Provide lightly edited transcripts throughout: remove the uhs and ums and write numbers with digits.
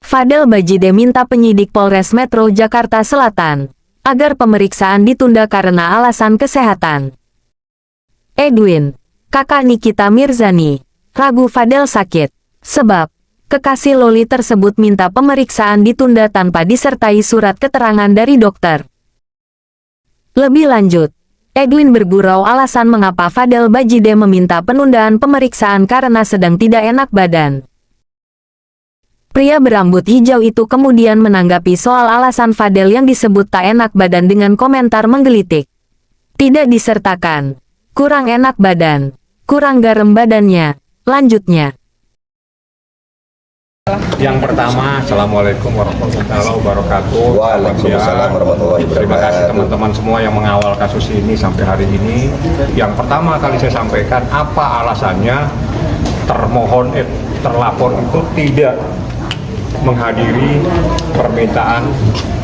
Fadel Bajide minta penyidik Polres Metro Jakarta Selatan agar pemeriksaan ditunda karena alasan kesehatan. Edwin, kakak Nikita Mirzani, ragu Fadel sakit, sebab kekasih Loli tersebut minta pemeriksaan ditunda tanpa disertai surat keterangan dari dokter. Lebih lanjut, Edwin bergurau alasan mengapa Fadel Bajide meminta penundaan pemeriksaan karena sedang tidak enak badan. Pria berambut hijau itu kemudian menanggapi soal alasan Fadel yang disebut tak enak badan dengan komentar menggelitik. Tidak disertakan, kurang enak badan, kurang garam badannya, lanjutnya. Yang pertama, Assalamualaikum warahmatullahi wabarakatuh. Waalaikumsalam warahmatullahi wabarakatuh. Terima kasih teman-teman semua yang mengawal kasus ini sampai hari ini. Yang pertama kali saya sampaikan, apa alasannya terlapor itu tidak menghadiri permintaan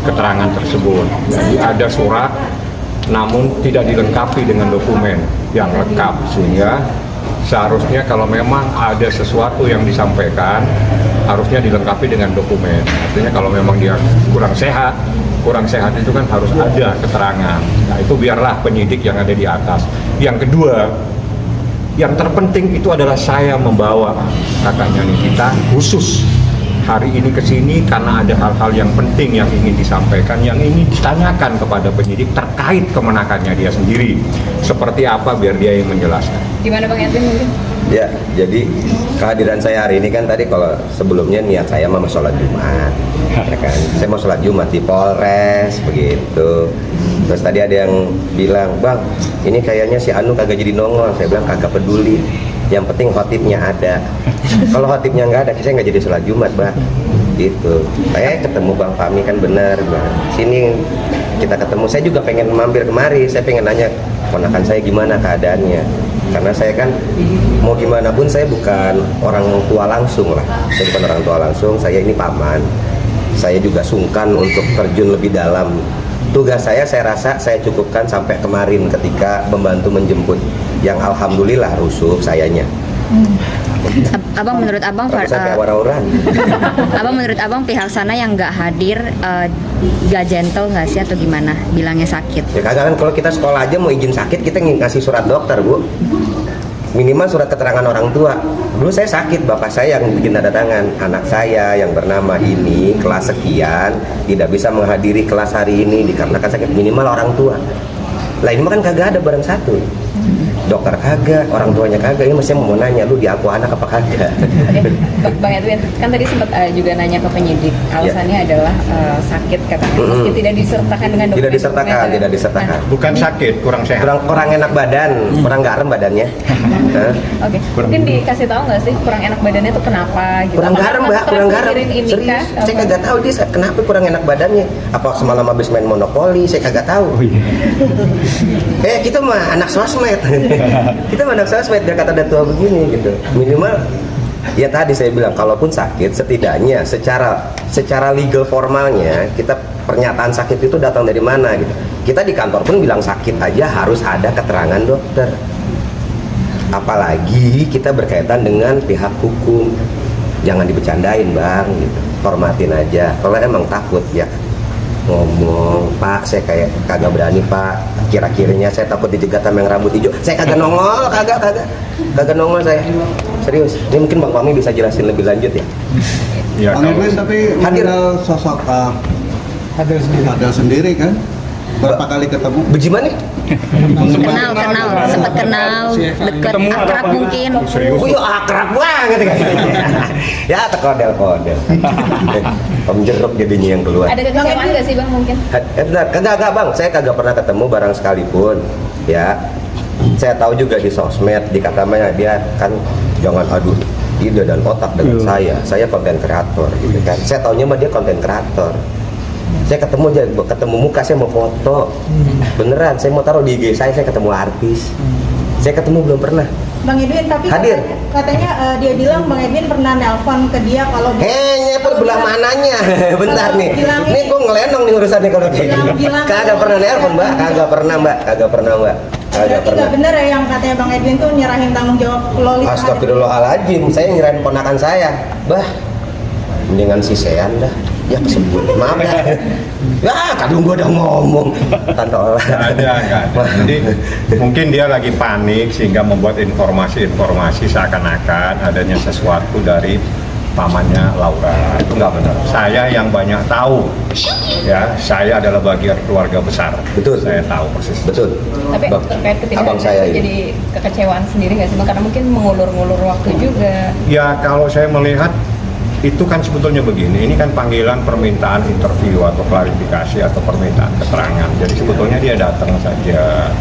keterangan tersebut. Jadi ada surat, namun tidak dilengkapi dengan dokumen yang lengkap, sehingga seharusnya kalau memang ada sesuatu yang disampaikan, harusnya dilengkapi dengan dokumen. Artinya kalau memang dia kurang sehat itu kan harus ada keterangan. Nah itu biarlah penyidik yang ada di atas. Yang kedua, yang terpenting itu adalah saya membawa kakaknya Nikita khusus hari ini ke sini karena ada hal-hal yang penting yang ingin disampaikan, yang ingin ditanyakan kepada penyidik terkait kemenakannya dia sendiri. Seperti apa biar dia yang menjelaskan. Gimana Bang Edwin mungkin? Ya, jadi kehadiran saya hari ini kan tadi kalau sebelumnya niat saya mau sholat Jumat, ya kan? Saya mau sholat Jumat di Polres begitu. Terus tadi ada yang bilang, Bang, ini kayaknya si Anu kagak jadi nongol. Saya bilang kagak peduli. Yang penting khotibnya ada. Kalau khotibnya nggak ada, saya nggak jadi sholat Jumat, Bang. Gitu. Saya ketemu Bang Fahmi kan benar, Bang. Sini kita ketemu. Saya juga pengen mampir kemari. Saya pengen nanya ponakan saya gimana keadaannya. Karena saya kan mau gimana pun saya bukan orang tua langsung lah. Saya bukan orang tua langsung. Saya ini paman. Saya juga sungkan untuk terjun lebih dalam. Tugas saya rasa saya cukupkan sampai kemarin ketika membantu menjemput, yang alhamdulillah rusuh sayanya. Abang menurut abang Abang menurut abang pihak sana yang nggak hadir nggak gentle nggak sih atau gimana bilangnya sakit? Ya kagak kan, kalau kita sekolah aja mau izin sakit kita ngasih surat dokter, Bu. Minimal surat keterangan orang tua. Dulu saya sakit, bapak saya yang bikin tanda tangan. Anak saya yang bernama ini kelas sekian tidak bisa menghadiri kelas hari ini dikarenakan sakit. Minimal orang tua. Lah ini mah kan kagak ada barang satu. Dokter kagak, orang tuanya kagak. Ini mesti mau nanya, lu diaku anak apa kagak? Oke, Bang Edwin, kan tadi sempat juga nanya ke penyidik. Alasannya adalah sakit katanya. Meski tidak disertakan dengan dokumen. Tidak disertakan. Bukan sakit, kurang sehat. Kurang enak badan, kurang garam badannya. Oke, mungkin dikasih tahu nggak sih kurang enak badannya itu kenapa? Gitu. Kurang garam, Mbak, kurang garam. Serius, saya kagak tahu dia kenapa kurang enak badannya. Apa semalam habis main monopoli, saya kagak tahu. Kita mah anak sosmed. Kita anak sosmed, biar kata datua begini gitu. Minimal ya tadi saya bilang, kalaupun sakit setidaknya secara legal formalnya kita pernyataan sakit itu datang dari mana gitu. Kita di kantor pun bilang sakit aja harus ada keterangan dokter. Apalagi kita berkaitan dengan pihak hukum. Jangan dibecandain, Bang gitu. Hormatin aja. Kalau emang takut ya ngomong, Pak, saya kayak kagak berani, Pak. Kira-kiranya saya takut dijegat sama yang rambut hijau. Saya kagak nongol, kagak nongol saya. Serius. Ini mungkin Bang Fahmi bisa jelasin lebih lanjut ya. Ya, Bang Edwin tapi mengenal sosok Fadel sendiri kan? Berapa kali ketemu? Bejiman nih? sempat kenal, deket, akrab mungkin. Iya akrab banget kan. Ya terkodel. Om jeruk jadinya yang keluar. Ada kekecewaan nggak sih Bang mungkin? Benar, kagak Bang. Saya kagak pernah ketemu barang sekalipun. Ya, saya tahu juga di sosmed dikatakan dia kan jangan adu ide dan otak dengan saya. Saya konten kreator gitu kan. Saya taunya mah dia konten kreator. Saya ketemu muka, saya mau foto. Beneran, saya mau taruh di IG saya ketemu artis. Saya ketemu belum pernah. Bang Edwin tapi hadir. Katanya dia bilang Bang Edwin pernah nelpon ke dia kalau nyepel belah mananya. Bentar nih. Nih gue ngelenong nih urusannya kalau kayak gini. Kagak pernah nelpon, Mbak. Kagak pernah, Mbak. Tidak benar ya yang katanya Bang Edwin tuh nyerahin tanggung jawab Loli. Astagfirullahaladzim, saya nyerahin ponakan saya. Bah, mendingan si Sean dah ya kesebut, maaf dah ya kadang gua udah ngomong tante olah Nggak ada. Jadi mungkin dia lagi panik sehingga membuat informasi-informasi seakan-akan adanya sesuatu dari pamannya Laura. Itu nggak benar. Saya yang banyak tahu, ya saya adalah bagian keluarga besar. Betul. Saya tahu persis. betul. Tapi terkait Abang saya ketidakadilan itu ini. jadi kekecewaan sendiri nggak sih Bang? Karena mungkin mengulur-ngulur waktu juga. Ya kalau saya melihat itu kan sebetulnya begini, ini kan panggilan permintaan interview atau klarifikasi atau permintaan keterangan. Jadi sebetulnya dia datang saja.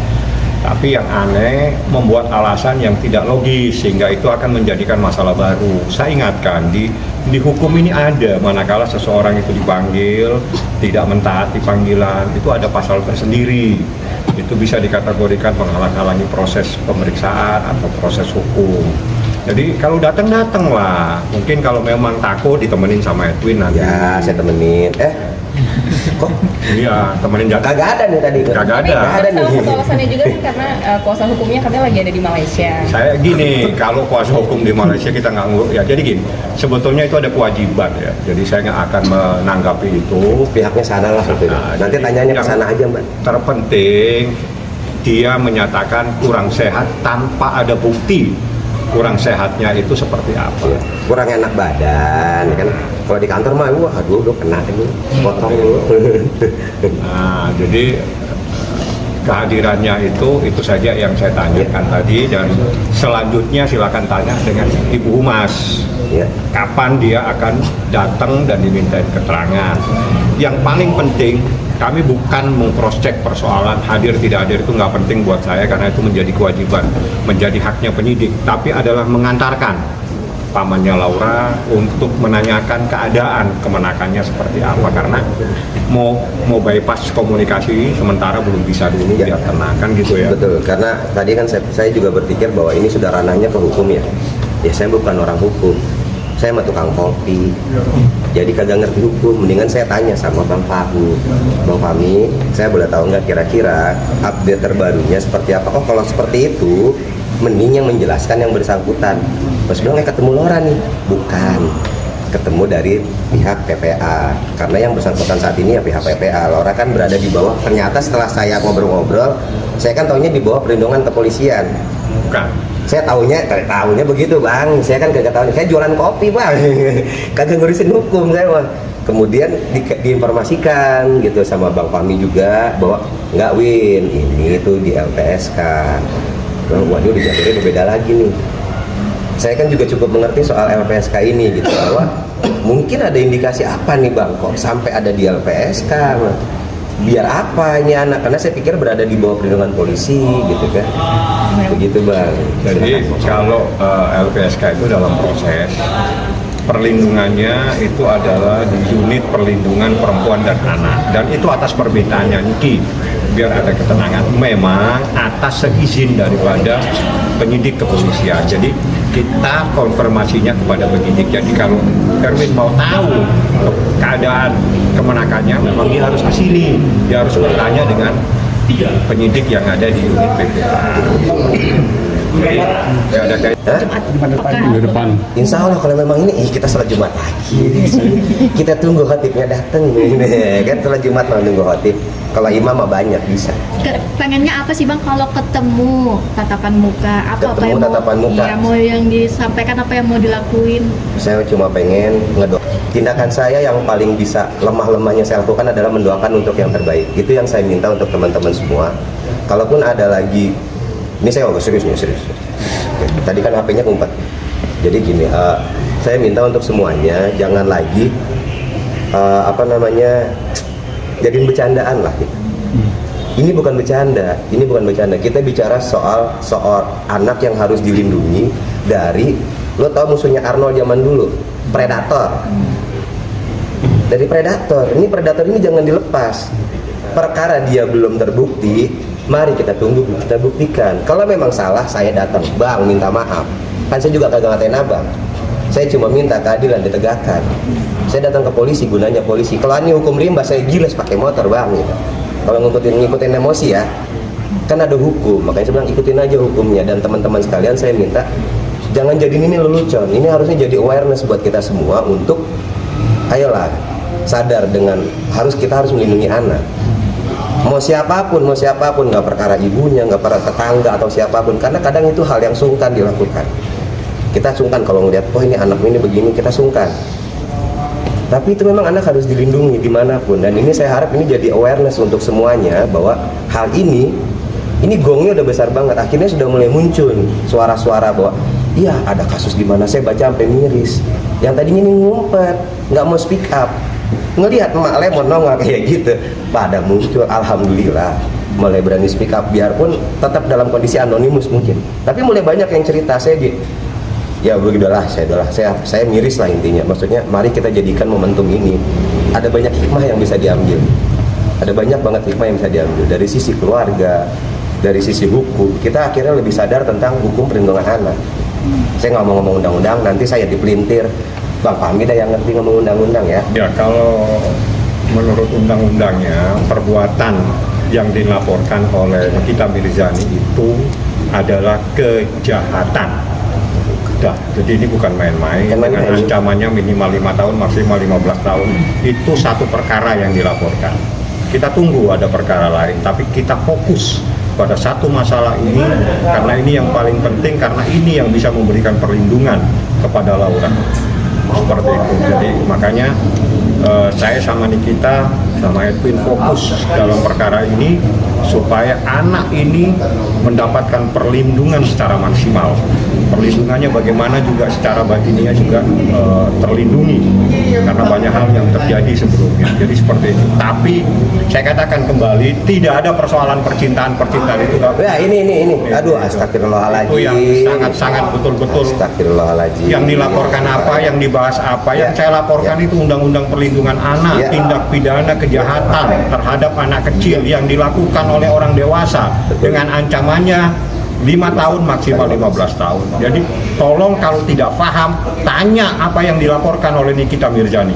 Tapi yang aneh membuat alasan yang tidak logis sehingga itu akan menjadikan masalah baru. Saya ingatkan di hukum ini ada manakala seseorang itu dipanggil tidak mentaati panggilan itu ada pasal tersendiri. Itu bisa dikategorikan menghalang-halangi proses pemeriksaan atau proses hukum. Jadi kalau datang lah. Mungkin kalau memang takut ditemenin sama Edwin nanti. Ya saya temenin kok Iya, temenin datang. kagak ada nih tadi Kagak ada. Kagak ada Salah nih satu alasannya juga kan karena kuasa hukumnya katanya lagi ada di Malaysia. Saya gini, kalau kuasa hukum di Malaysia kita nggak ngurus ya. Jadi gini, sebetulnya itu ada kewajiban ya. Jadi saya nggak akan menanggapi itu. pihaknya sana lah gitu. Nah, Nanti jadi tanyanya ke yang sana aja mbak. Terpenting dia menyatakan kurang sehat tanpa ada bukti kurang sehatnya itu seperti apa. Ya, kurang enak badan kan kalau di kantor mah wah aduh udah kena ini potong dulu. Nah, jadi kehadirannya itu saja yang saya tanyakan tadi dan selanjutnya silakan tanya dengan Ibu Humas. Ya. Kapan dia akan datang dan dimintain keterangan. Yang paling penting kami bukan meng-cross check persoalan hadir tidak hadir itu nggak penting buat saya karena itu menjadi kewajiban, menjadi haknya penyidik, tapi adalah mengantarkan pamannya Laura untuk menanyakan keadaan kemenakannya seperti apa karena mau bypass komunikasi sementara belum bisa dulu Ya. biar tenang kan gitu ya. Betul, karena tadi kan saya juga berpikir bahwa ini sudah ranahnya ke hukum ya. Ya saya bukan orang hukum, saya mah tukang kopi, jadi kagak ngerti hukum. Mendingan saya tanya sama Bang Fahmi, Bang Fahmi, saya boleh tahu nggak kira-kira update terbarunya seperti apa? Oh kalau seperti itu, mending yang menjelaskan yang bersangkutan. Pas bilang ketemu Laura nih, bukan. Ketemu dari pihak PPA, karena yang bersangkutan saat ini ya pihak PPA. Laura kan berada di bawah. Ternyata setelah saya ngobrol-ngobrol, saya kan taunya di bawah perlindungan kepolisian. Bukan. Saya tahunya begitu bang, saya kan kagak tahu, saya jualan kopi bang, kagak ngurusin hukum saya bang. Kemudian diinformasikan gitu sama Bang Fahmi juga bahwa nggak Win, ini tuh di LPSK. Waduh dijatuhnya beda lagi nih. Saya kan juga cukup mengerti soal LPSK ini gitu bahwa mungkin ada indikasi apa nih bang, kok sampai ada di LPSK bang? Biar apa ini anak, karena saya pikir berada di bawah perlindungan polisi gitu kan, begitu bang. Jadi kalau LPSK itu dalam proses perlindungannya itu adalah di unit perlindungan perempuan dan anak dan itu atas permintaannya Niki biar ada ketenangan memang atas seizin daripada penyidik kepolisian. Jadi kita konfirmasinya kepada penyidik. Jadi kalau Erwin mau tahu keadaan kemenakannya memang dia harus kesini, dia harus bertanya dengan penyidik yang ada di unit PPA. Ya ada kayak Minggu depan. Insya Allah kalau memang ini, kita sholat Jumat lagi. Kita tunggu khotibnya datang, kan sholat Jumat mau nunggu khotib. Kalau imam mah banyak bisa. Pengennya apa sih bang kalau ketemu tatapan muka? Apa Ketemu yang tatapan mau, muka. iya, mau yang disampaikan, apa yang mau dilakuin? Saya cuma pengen tindakan saya yang paling bisa lemah-lemahnya saya lakukan adalah mendoakan untuk yang terbaik. Itu yang saya minta untuk teman-teman semua. Kalaupun ada lagi, ini saya agak serius nih, serius. Oke, tadi kan HP-nya ngumpet. Jadi gini, saya minta untuk semuanya jangan lagi jadiin bercandaan lah gitu. Ini bukan bercanda, Kita bicara soal anak yang harus dilindungi dari, lo tau musuhnya Arnold zaman dulu, predator. Dari predator, ini jangan dilepas. Perkara dia belum terbukti, mari kita tunggu, kita buktikan. Kalau memang salah, saya datang, bang, minta maaf. Kan saya juga kagak ngatain abang. Saya cuma minta keadilan ditegakkan. Saya datang ke polisi, gunanya polisi. Kalau ini hukum rimba, saya giles pakai motor bang. Gitu. Kalau ngikutin emosi ya, kan ada hukum. Makanya saya bilang ikutin aja hukumnya. Dan teman-teman sekalian saya minta jangan jadi ini lelucon. Ini harusnya jadi awareness buat kita semua untuk ayolah sadar dengan kita harus melindungi anak. Mau siapapun, nggak perkara ibunya, nggak perkara tetangga atau siapapun, karena kadang itu hal yang sungkan dilakukan. Kita sungkan kalau ngeliat, oh ini anak ini begini, kita sungkan. Tapi itu memang anak harus dilindungi dimanapun, dan ini saya harap ini jadi awareness untuk semuanya bahwa hal ini gongnya udah besar banget. Akhirnya sudah mulai muncul suara-suara bahwa iya ada kasus di mana saya baca sampai miris. Yang tadinya ini ngumpet, nggak mau speak up, ngelihat emak lemon nongol kayak gitu, pada muncul, alhamdulillah mulai berani speak up, biarpun tetap dalam kondisi anonimus mungkin, tapi mulai banyak yang cerita. Saya ya begitulah, saya miris lah intinya. Maksudnya mari kita jadikan momentum ini, ada banyak hikmah yang bisa diambil, ada banyak banget hikmah yang bisa diambil dari sisi keluarga, dari sisi hukum. Kita akhirnya lebih sadar tentang hukum perlindungan anak. Saya nggak mau ngomong undang-undang, nanti saya dipelintir. Bang Fahmi dah yang ngerti ngomong undang-undang ya. Ya, kalau menurut undang-undangnya, perbuatan yang dilaporkan oleh Nikita Mirzani itu adalah kejahatan. Jadi ini bukan main-main, dengan ancamannya minimal 5 tahun, maksimal 15 tahun. Itu satu perkara yang dilaporkan. Kita tunggu ada perkara lain, tapi kita fokus pada satu masalah ini, karena ini yang paling penting, karena ini yang bisa memberikan perlindungan kepada Laura. Seperti itu. Jadi makanya saya sama Nikita sama Edwin fokus dalam perkara ini supaya anak ini mendapatkan perlindungan secara maksimal. Perlindungannya bagaimana juga secara batinnya juga terlindungi, karena banyak hal yang terjadi sebelumnya. Jadi seperti itu. Tapi saya katakan kembali, tidak ada persoalan percintaan itu. Ya ini. Aduh, astagfirullahaladzim. Itu yang sangat-sangat betul-betul. Astagfirullahaladzim. Yang dilaporkan apa, yang dibahas apa, yang saya laporkan itu Undang-Undang Perlindungan Anak, tindak pidana kejahatan terhadap anak kecil yang dilakukan oleh orang dewasa dengan ancamannya 5 tahun maksimal 15 tahun. Jadi tolong kalau tidak paham, tanya apa yang dilaporkan oleh Nikita Mirzani,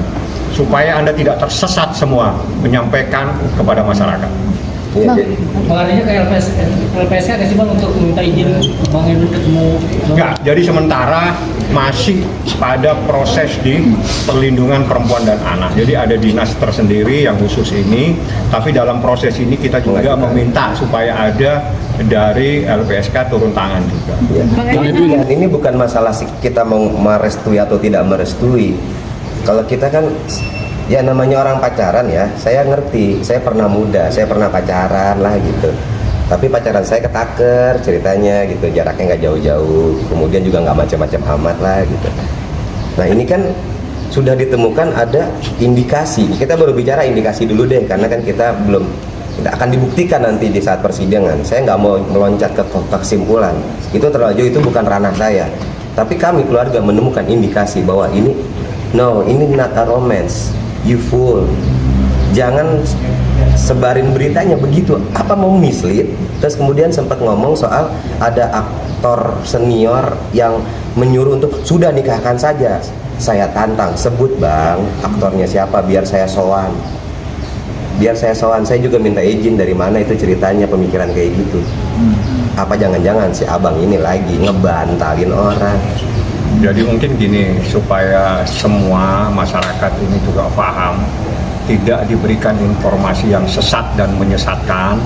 supaya Anda tidak tersesat semua menyampaikan kepada masyarakat. Mengarahnya ke LPSK nggak sih Bang untuk minta izin Bang Edwin ketemu? Enggak, jadi sementara masih pada proses di perlindungan perempuan dan anak. Jadi ada dinas tersendiri yang khusus ini, tapi dalam proses ini kita juga meminta supaya ada dari LPSK turun tangan juga. Dan ini bukan masalah kita mau merestui atau tidak merestui. Kalau kita kan ya namanya orang pacaran ya, saya ngerti, saya pernah muda, saya pernah pacaran lah gitu. Tapi pacaran saya ketaker ceritanya gitu, jaraknya nggak jauh-jauh, kemudian juga nggak macam-macam amat lah gitu. Nah ini kan sudah ditemukan ada indikasi, kita baru bicara indikasi dulu deh, karena kan kita belum, tidak akan dibuktikan nanti di saat persidangan. Saya nggak mau meloncat ke kesimpulan, itu terlalu jauh, itu bukan ranah saya. Tapi kami keluarga menemukan indikasi bahwa ini not a romance. You fool, jangan sebarin beritanya begitu, apa mau mislead. Terus kemudian sempat ngomong soal ada aktor senior yang menyuruh untuk sudah nikahkan saja. Saya tantang, sebut bang aktornya siapa biar saya sowan. Saya juga minta izin dari mana itu ceritanya pemikiran kayak gitu. Apa jangan-jangan si abang ini lagi ngebantalin orang. Jadi mungkin gini, supaya semua masyarakat ini juga paham, tidak diberikan informasi yang sesat dan menyesatkan.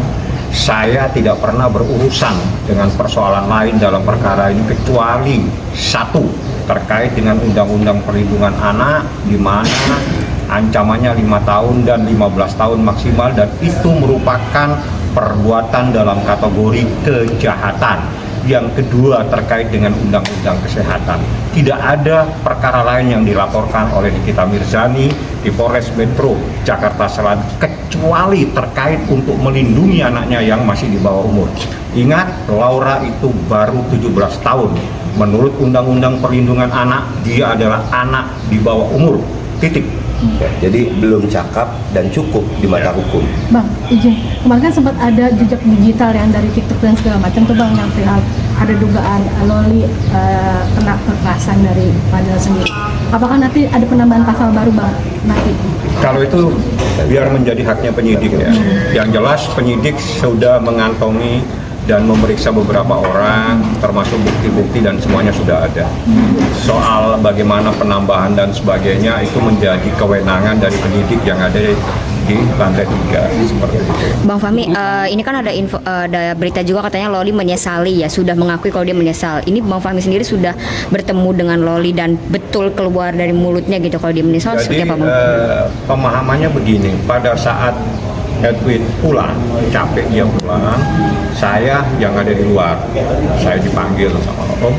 Saya tidak pernah berurusan dengan persoalan lain dalam perkara ini kecuali satu, terkait dengan Undang-Undang Perlindungan Anak, di mana ancamannya 5 tahun dan 15 tahun maksimal, dan itu merupakan perbuatan dalam kategori kejahatan. Yang kedua terkait dengan Undang-Undang Kesehatan. Tidak ada perkara lain yang dilaporkan oleh Nikita Mirzani di Polres Metro Jakarta Selatan kecuali terkait untuk melindungi anaknya yang masih di bawah umur. Ingat, Laura itu baru 17 tahun. Menurut Undang-Undang Perlindungan Anak, dia adalah anak di bawah umur. Titik. Jadi belum cakap dan cukup di mata hukum. Bang, izin. Kemarin kan sempat ada jejak digital yang dari TikTok dan segala macam tuh Bang, yang perihal ada dugaan Loli kena kekerasan dari Fadel sendiri. Apakah nanti ada penambahan pasal baru Bang nanti? Kalau itu biar menjadi haknya penyidik ya. Yang jelas penyidik sudah mengantongi dan memeriksa beberapa orang, termasuk bukti-bukti dan semuanya sudah ada. Soal bagaimana penambahan dan sebagainya itu menjadi kewenangan dari penyidik yang ada di lantai 3 seperti itu. Bang Fahmi, ini kan ada berita juga katanya Loli menyesali ya, sudah mengakui kalau dia menyesal. Ini Bang Fahmi sendiri sudah bertemu dengan Loli dan betul keluar dari mulutnya gitu kalau dia menyesal. Jadi seperti apa Bang? pemahamannya begini, pada saat Edwin pulang, capek dia pulang, saya yang ada di luar, saya dipanggil sama Om.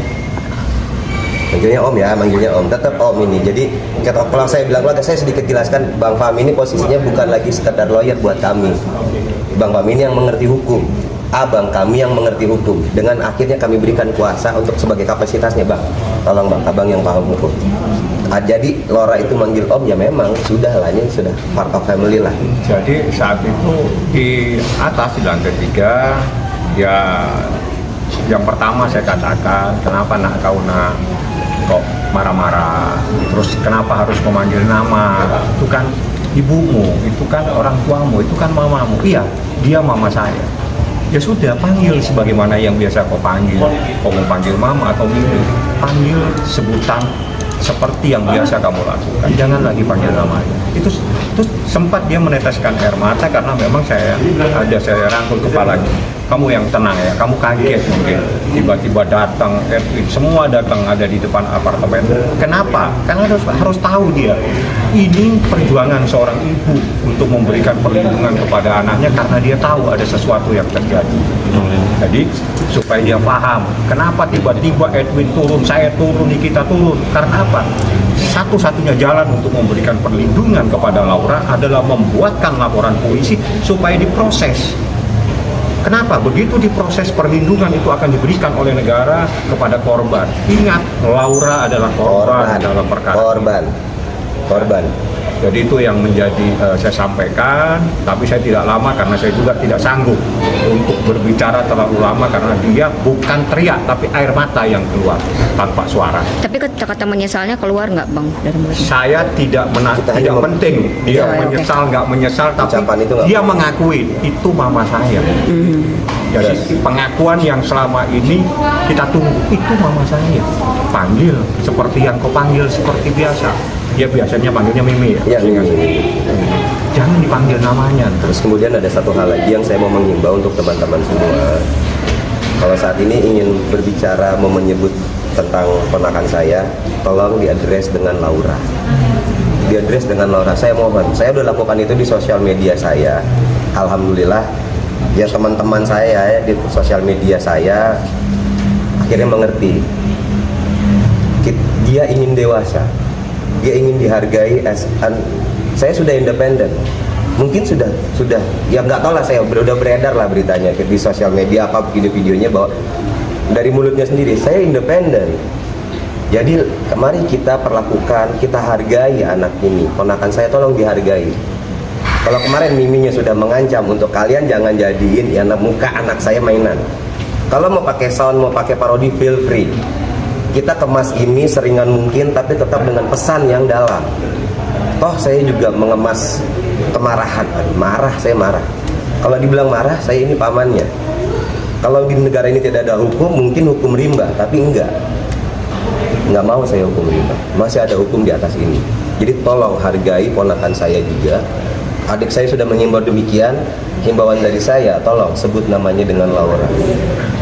Manggilnya Om ya, manggilnya Om, tetap Om ini. Jadi kalau saya bilang keluarga, saya sedikit jelaskan, Bang Fahmi ini posisinya bukan lagi sekedar lawyer buat kami. Bang Fahmi ini yang mengerti hukum, abang kami yang mengerti hukum. Dengan akhirnya kami berikan kuasa untuk sebagai kapasitasnya, Bang. Tolong Bang, abang yang paham hukum. Jadi Laura itu manggil Om ya memang sudah lah, ini sudah part of family lah. Jadi saat itu di atas di lantai 3 ya, yang pertama saya katakan, kenapa nak kau nak kok marah-marah, terus kenapa harus memanggil nama, itu kan ibumu, itu kan orang tuamu, itu kan mamamu. Iya, dia mama saya. Ya sudah, panggil sebagaimana yang biasa kau panggil. Kau mau panggil mama atau ibu, panggil sebutan seperti yang biasa kamu lakukan, jangan lagi panggil namanya. Itu terus sempat dia meneteskan air mata karena memang saya rangkul kepalanya. Kamu yang tenang ya, kamu kaget mungkin tiba-tiba datang Edwin, semua datang ada di depan apartemen. Kenapa? Karena harus tahu dia ini perjuangan seorang ibu untuk memberikan perlindungan kepada anaknya karena dia tahu ada sesuatu yang terjadi. Jadi supaya dia paham kenapa tiba-tiba Edwin turun, saya turun, kita turun. Karena apa? Satu-satunya jalan untuk memberikan perlindungan kepada Laura adalah membuatkan laporan polisi supaya diproses. Kenapa? Begitu diproses perlindungan itu akan diberikan oleh negara kepada korban. Ingat, Laura adalah korban dalam perkara. Korban. Jadi itu yang menjadi saya sampaikan, tapi saya tidak lama karena saya juga tidak sanggup untuk berbicara terlalu lama karena dia bukan teriak tapi air mata yang keluar tanpa suara. Tapi kata-kata menyesalnya keluar nggak Bang dari mulutnya? Saya tidak penting dia menyesal nggak menyesal, tapi dia mengakui itu mama saya. Jadi pengakuan yang selama ini kita tunggu, itu mama saya. Panggil seperti yang kau panggil seperti biasa. Dia biasanya panggilnya Mimi ya. Jangan dipanggil namanya. Terus kemudian ada satu hal lagi yang saya mau menghimbau untuk teman-teman semua. Kalau saat ini ingin berbicara, mau menyebut tentang ponakan saya, tolong diadres dengan Laura. Diadres dengan Laura, saya mohon. Saya udah lakukan itu di sosial media saya. Alhamdulillah, ya teman-teman saya ya, di sosial media saya akhirnya mengerti. Dia ingin dewasa. Dia ingin dihargai saya sudah independen, mungkin sudah ya nggak tahu lah, saya udah beredar lah beritanya di sosial media apa video-videonya bahwa dari mulutnya sendiri saya independen. Jadi mari kita perlakukan, kita hargai anak ini, ponakan saya, tolong dihargai. Kalau kemarin Miminya sudah mengancam untuk kalian jangan jadiin ya muka anak saya mainan. Kalau mau pakai sound, mau pakai parodi, feel free. Kita kemas ini seringan mungkin, tapi tetap dengan pesan yang dalam. Toh saya juga mengemas kemarahan, saya marah. Kalau dibilang marah, saya ini pamannya. Kalau di negara ini tidak ada hukum, mungkin hukum rimba, tapi enggak mau saya hukum rimba. Masih ada hukum di atas ini. Jadi tolong hargai ponakan saya juga. Adik saya sudah mengimbau demikian. Himbauan dari saya, tolong sebut namanya dengan Laura.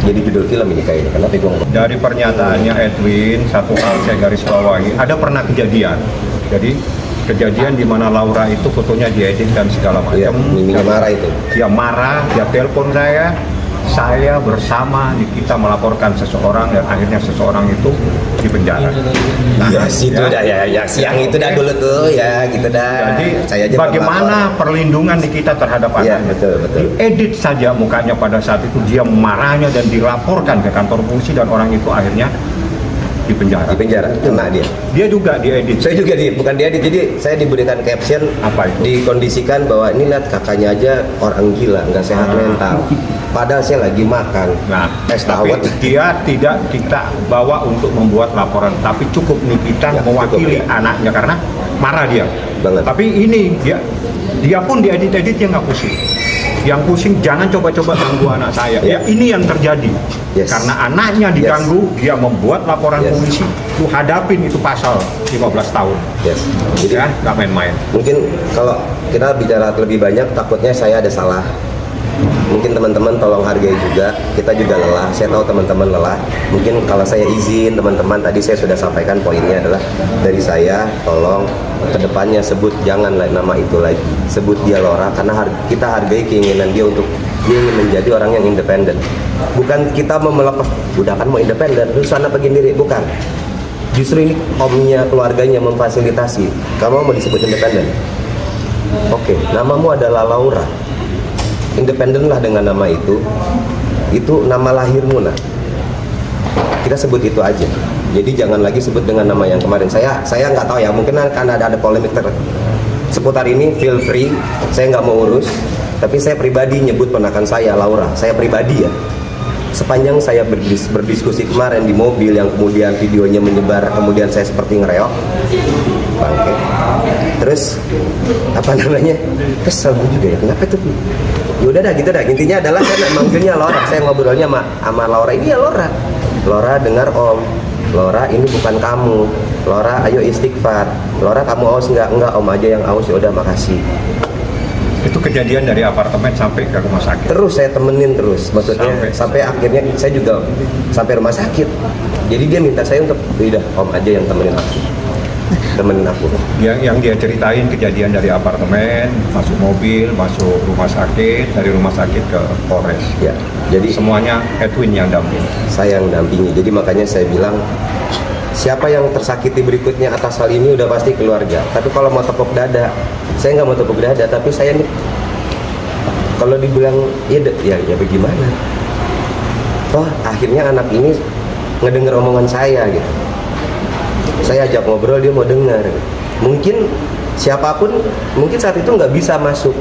Jadi judul film ini kayaknya. Kenapa gue ngomong? Dari pernyataannya Edwin, satu hal saya garis bawahi, ada pernah kejadian. Jadi kejadian di mana Laura itu fotonya diedit dan segala macam. Iya, Miminya marah itu. Dia marah, dia telepon saya bersama kita melaporkan seseorang dan akhirnya seseorang itu dipenjara. Nah, situ dah ya, siang itu dah dulu tuh ya, gitu dah. Jadi saya aja bagaimana perlindungan di kita terhadap ya, anak? betul. Diedit saja mukanya pada saat itu, dia marahnya dan dilaporkan ke kantor polisi dan orang itu akhirnya dipenjara. Kena dia. Dia juga diedit. Saya juga bukan diedit. Jadi saya diberikan caption apa itu? Dikondisikan bahwa ini lihat kakaknya aja orang gila, nggak sehat mental. Padahal saya lagi makan. Nah, es tapi dawet. dia tidak kita bawa untuk membuat laporan, tapi cukup Nikita mewakili anaknya karena marah dia. Banget. Tapi ini dia pun diedit dia nggak pusing. Yang pusing jangan coba-coba ganggu anak saya. Ya. Ya ini yang terjadi. Yes. Karena anaknya diganggu, dia membuat laporan Yes. polisi. Lu hadapin itu pasal 15 tahun. Yes. Jadi Ya, nggak main-main. mungkin kalau kita bicara lebih banyak, takutnya saya ada salah. Mungkin teman-teman tolong hargai juga, kita juga lelah, saya tahu teman-teman lelah. Mungkin kalau saya izin teman-teman, tadi saya sudah sampaikan poinnya adalah dari saya, tolong kedepannya sebut janganlah nama itu lagi, sebut dia Lora, karena kita hargai keinginan dia untuk dia ingin menjadi orang yang independen. Bukan kita mau melepas, udah kan mau independen, terus sana pergi sendiri, bukan. Justru ini omnya, keluarganya memfasilitasi, kamu mau disebut independen? Oke, namamu adalah Laura. Independenlah dengan nama itu nama lahirmu. Nah, kita sebut itu aja. Jadi jangan lagi sebut dengan nama yang kemarin. Saya nggak tahu ya, mungkin akan ada polemik seputar ini. Feel free, saya nggak mau urus. Tapi saya pribadi nyebut ponakan saya Laura. Saya pribadi ya. Sepanjang saya berdiskusi kemarin di mobil yang kemudian videonya menyebar, kemudian saya seperti ngereok, bangke. Terus apa namanya? Kesel juga ya. Kenapa tuh? Yaudah dah gitu dah. Intinya adalah saya manggilnya Laura. Saya ngobrolnya sama Laura. Ini ya Laura. Laura dengar Om. Laura ini bukan kamu. Laura ayo istighfar. Laura kamu aus nggak? Enggak, Om aja yang aus. Ya udah makasih. Itu kejadian dari apartemen sampai ke rumah sakit. Terus saya temenin terus. Maksudnya sampai akhirnya saya juga sampai rumah sakit. Jadi dia minta saya untuk udah Om aja yang temenin aku. Yang dia ceritain kejadian dari apartemen, masuk mobil, masuk rumah sakit, dari rumah sakit ke Polres. Ya, jadi semuanya Edwin yang dampingi. Saya yang dampingi. Jadi makanya saya bilang, siapa yang tersakiti berikutnya atas hal ini udah pasti keluarga. Tapi kalau mau tepuk dada, saya nggak mau tepuk dada. Tapi saya nih, kalau dibilang ya bagaimana? Toh akhirnya anak ini ngedenger omongan saya gitu. Saya ajak ngobrol, dia mau dengar. Mungkin siapapun, mungkin saat itu nggak bisa masuk.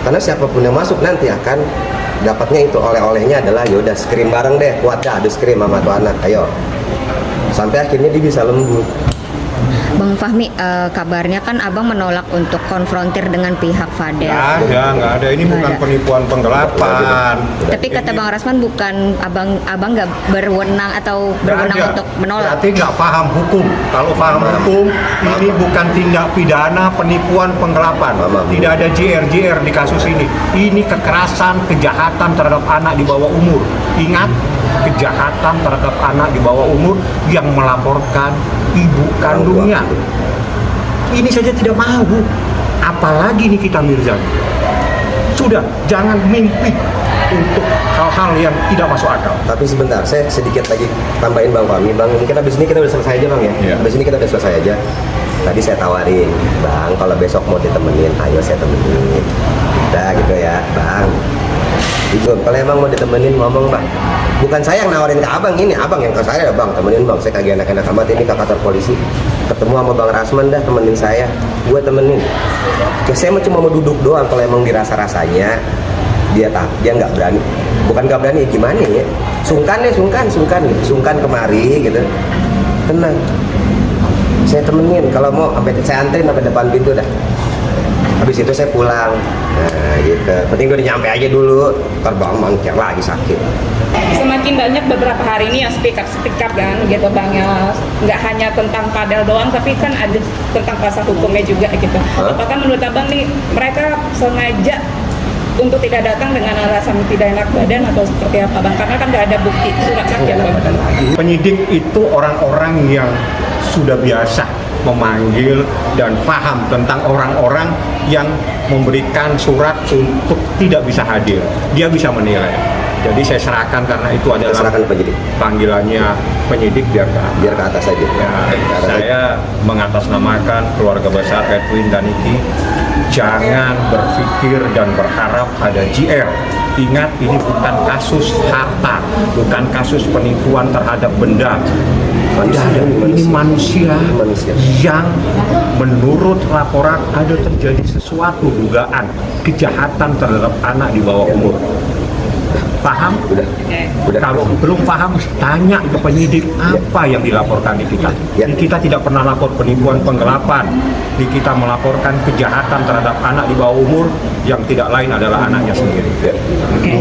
Karena siapapun yang masuk nanti akan dapatnya itu oleh-olehnya adalah yaudah scream bareng deh, kuat dah, adu scream sama tuh anak, ayo. Sampai akhirnya dia bisa lembut. Bang Fahmi, kabarnya kan Abang menolak untuk konfrontir dengan pihak Fadel. Nggak ada. Ini bukan penipuan penggelapan. Tapi kata Bang Rasman bukan abang nggak berwenang atau berwenang untuk menolak. Berarti nggak paham hukum. Kalau paham hukum, ini bukan tindak pidana penipuan penggelapan. Tidak ada JR di kasus ini. Ini kekerasan, kejahatan terhadap anak di bawah umur. Ingat, kejahatan terhadap anak di bawah umur yang melaporkan ibu kandungnya. Ini saja tidak mau, apalagi Nikita Mirzani. Sudah, jangan mimpi untuk hal-hal yang tidak masuk akal. Tapi sebentar, saya sedikit lagi tambahin Bang Fahmi. Bang, mungkin habis ini kita udah selesai aja Bang ya? Iya. Habis ini kita udah selesai aja. Tadi saya tawarin, Bang, kalau besok mau ditemenin, ayo saya temenin. Udah gitu ya, Bang. Itu, kalau emang mau ditemenin ngomong Bang. Bukan saya yang nawarin ke Abang, ini Abang yang ke saya, Bang, temenin Bang. Saya kagak enak-enak amat ini ke kantor polisi. Ketemu sama Bang Rasman dah, temenin saya. Gue temenin. Ya saya cuma mau duduk doang, kalau emang dirasa-rasanya dia nggak berani. Bukan nggak berani, gimana ya? Sungkan kemari gitu. Tenang. Saya temenin, kalau mau sampai saya anterin sampai depan pintu dah. Habis itu saya pulang. Nah gitu, penting gue nyampe aja dulu, terbang mangkir lagi sakit. Semakin banyak beberapa hari ini yang speak up kan gitu Bang, ya nggak hanya tentang Fadel doang tapi kan ada tentang pasal hukumnya juga gitu. Apakah menurut Abang nih mereka sengaja untuk tidak datang dengan alasan tidak enak badan atau seperti apa Bang? Karena kan nggak ada bukti surat sakit Bang. Penyidik itu orang-orang yang sudah biasa memanggil dan paham tentang orang-orang yang memberikan surat untuk tidak bisa hadir. Dia bisa menilai. Jadi saya serahkan karena itu adalah panggilannya penyidik biar ke atas saja. Ya, saya mengatasnamakan keluarga besar Edwin dan Niki. Jangan berpikir dan berharap ada JR. Ingat, ini bukan kasus harta, bukan kasus penipuan terhadap benda. Ini manusia yang menurut laporan ada terjadi sesuatu dugaan kejahatan terhadap anak di bawah umur. Paham? Udah. Kalau belum paham, tanya ke penyidik apa yang dilaporkan di kita. Di kita tidak pernah lapor penipuan penggelapan. Di kita melaporkan kejahatan terhadap anak di bawah umur yang tidak lain adalah anaknya sendiri.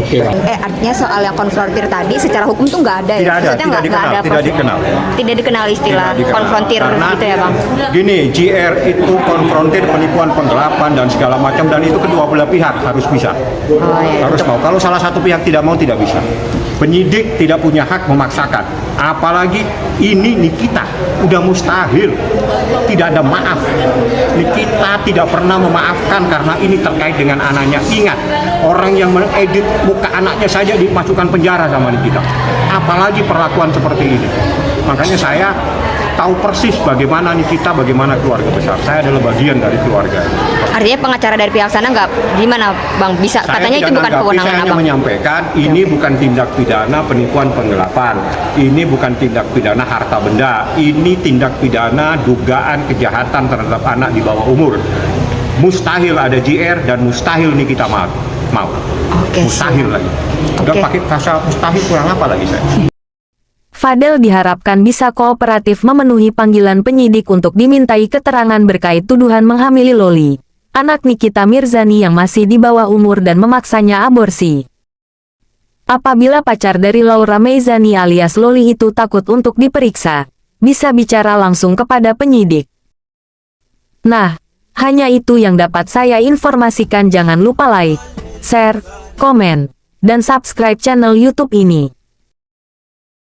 Oke. Artinya soal yang konfrontir tadi secara hukum tuh nggak ada ya? Tidak ada, Maksudnya tidak nggak dikenal, ada tidak dikenal. Tidak dikenal istilah Tidak dikenal. konfrontir Karena gitu ya Bang? Gini, JR itu konfrontir, penipuan, penggelapan dan segala macam, dan itu kedua belah pihak harus bisa. Oh, iya. Harus mau. Kalau salah satu pihak tidak mau, tidak bisa. Penyidik tidak punya hak memaksakan. Apalagi ini Nikita, udah mustahil. Tidak ada maaf. Nikita tidak pernah memaafkan karena ini terkait dengan anaknya. Ingat, orang yang mengedit muka anaknya saja dimasukkan penjara sama Nikita. Apalagi perlakuan seperti ini. Makanya saya tahu persis bagaimana Nikita, bagaimana keluarga besar. Saya adalah bagian dari keluarga. Artinya pengacara dari pihak sana nggak gimana Bang? Bisa Saya katanya itu tidak bukan menanggapi, kewenangan saya hanya Abang. menyampaikan ini bukan tindak pidana penipuan penggelapan. Ini bukan tindak pidana harta benda. Ini tindak pidana dugaan kejahatan terhadap anak di bawah umur. Mustahil ada JR dan mustahil Nikita mau. Oke, Mustahil lagi. Udah Oke. pakai kata mustahil, kurang apa lagi saya? Fadel diharapkan bisa kooperatif memenuhi panggilan penyidik untuk dimintai keterangan berkait tuduhan menghamili Loli, anak Nikita Mirzani yang masih di bawah umur dan memaksanya aborsi. Apabila pacar dari Laura Meizani alias Loli itu takut untuk diperiksa, bisa bicara langsung kepada penyidik. Nah, hanya itu yang dapat saya informasikan. Jangan lupa like, share, komen, dan subscribe channel YouTube ini.